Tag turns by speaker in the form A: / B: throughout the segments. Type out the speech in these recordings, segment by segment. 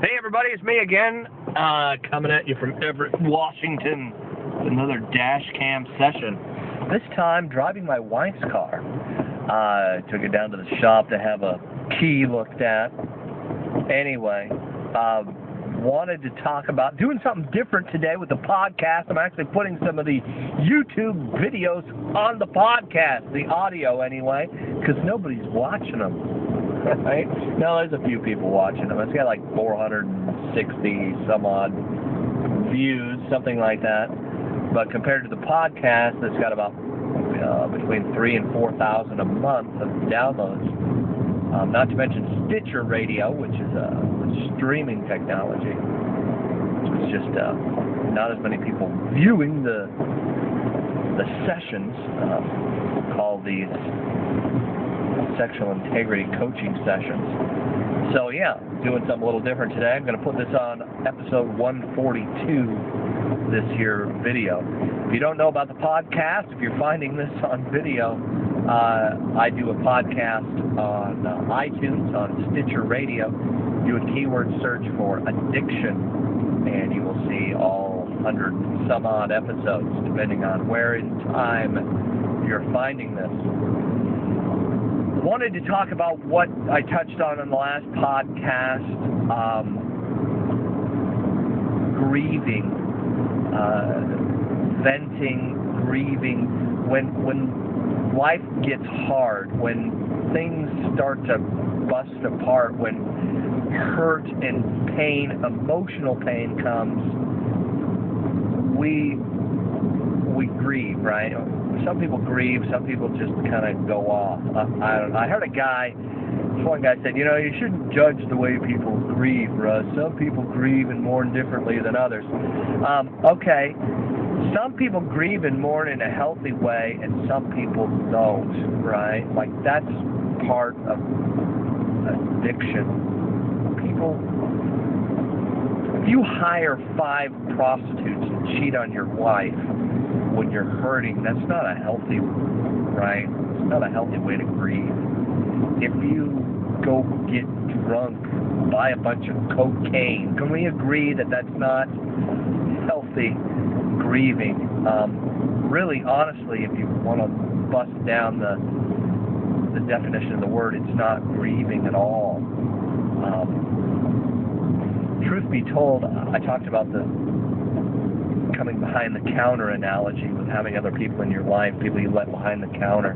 A: Hey everybody, it's me again, coming at you from Everett, Washington, with another dash cam session. This time driving my wife's car. Took it down to the shop to have a key looked at. Anyway, wanted to talk about doing something different today with the podcast. I'm actually putting some of the YouTube videos on the podcast, the audio anyway, because nobody's watching them. Right? No, there's a few people watching them. It's got like 460 some odd views, something like that. But compared to the podcast, it's got about between 3,000 and 4,000 a month of downloads. Not to mention Stitcher Radio, which is a streaming technology. It's just not as many people viewing the sessions. Call these sexual integrity coaching sessions. So yeah, doing something a little different today. I'm going to put this on episode 142, this here video. If you don't know about the podcast, if you're finding this on video, I do a podcast on iTunes, on Stitcher Radio. Do a keyword search for addiction, and you will see all 100 and some odd episodes, depending on where in time you're finding this. Wanted to talk about what I touched on the last podcast, grieving, venting, grieving. When life gets hard, when things start to bust apart, when hurt and pain, emotional pain comes, we grieve, right? Some people grieve, some people just kind of go off. I heard one guy said, you shouldn't judge the way people grieve, Russ. Some people grieve and mourn differently than others. Okay, some people grieve and mourn in a healthy way, and some people don't, right? Like, that's part of addiction. If you hire 5 prostitutes and cheat on your wife when you're hurting, that's not a healthy, right? It's not a healthy way to grieve. If you go get drunk, buy a bunch of cocaine, can we agree that that's not healthy grieving? Really, honestly, if you want to bust down the definition of the word, it's not grieving at all. Truth be told, I talked about the coming behind the counter analogy with having other people in your life, people you let behind the counter.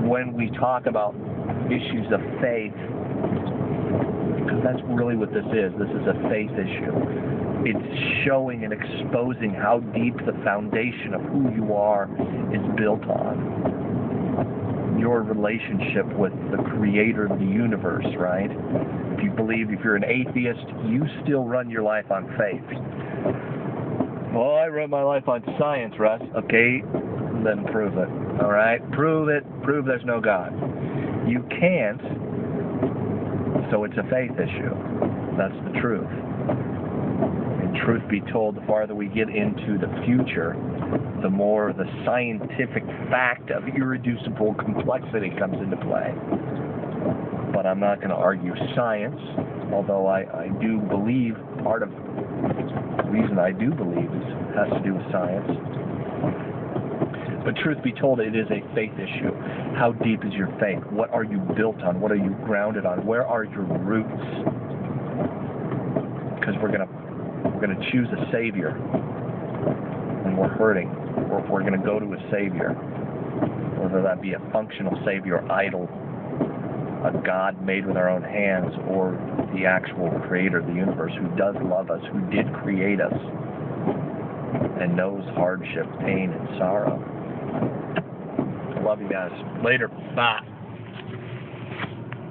A: When we talk about issues of faith, because that's really what this is a faith issue. It's showing and exposing how deep the foundation of who you are is built on. Your relationship with the creator of the universe, right? If you're an atheist, you still run your life on faith. Well, I run my life on science, Russ. Okay, then prove it. All right? Prove it. Prove there's no God. You can't, so it's a faith issue. That's the truth. And truth be told, the farther we get into the future, the more the scientific fact of irreducible complexity comes into play. But I'm not going to argue science, although I do believe part of the reason I do believe has to do with science. But truth be told, it is a faith issue. How deep is your faith? What are you built on? What are you grounded on? Where are your roots? Because we're gonna choose a savior when we're hurting, or if we're gonna go to a savior, whether that be a functional savior, idol, a God made with our own hands, or the actual creator of the universe who does love us, who did create us, and knows hardship, pain, and sorrow. I love you guys. Later. Bye.